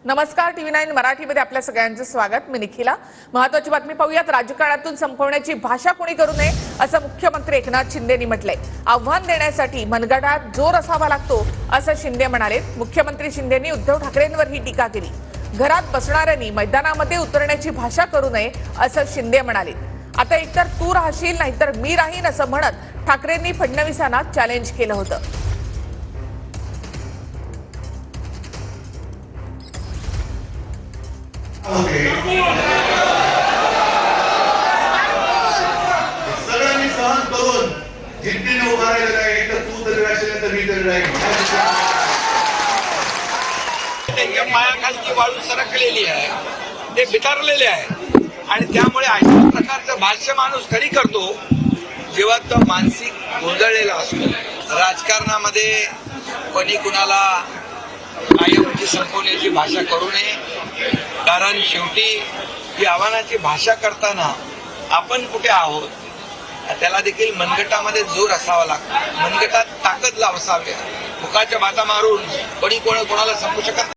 नमस्कार, TV9 मराठीमध्ये आपल्या सगळ्यांचं स्वागत। मी निखिला। महत्त्वाची बातमी पाहूयात। राजकारणातून संपवण्याची भाषा कोणी करू नये असं मुख्यमंत्री एकनाथ शिंदेंनी म्हटलंय। आव्हान देण्यासाठी मनगटात जोर असावा लागतो असं शिंदे म्हणाले। मुख्यमंत्री शिंदेंनी उद्धव ठाकरेंवर ही टीका केली। घरात बसणाऱ्यांनी मैदानामध्ये उतरण्याची भाषा करू नये असं शिंदे म्हणाले। आता एकतर तू राहशील नाहीतर मी राहीन असं म्हणत ठाकरेंनी फडणवीसांना चॅलेंज केलं होतं। सगळ्यांनी सहन करून जिद्दीने उभा राहिलेला आहे। एक तर तू तरी राहशील तर मी तरी राहील। त्यांच्या पायाखालची वाळू सरकलेली आहे, ते बिथरलेले आहे आणि त्यामुळे अशा प्रकारचं भाष्य माणूस कधी करतो जेव्हा तो मानसिक गोंधळलेला असतो। राजकारणामध्ये कोणी कुणाला कायमची संपवण्याची भाषा करू नये, कारण शेवटी ही आव्हानाची भाषा करताना आपण कुठे आहोत त्याला देखील मनगटामध्ये जोर असावा लागतो, मनगटात ताकद लावावी। मुखाच्या बाता मारून कोणी कोणाला संपू शकत नाही।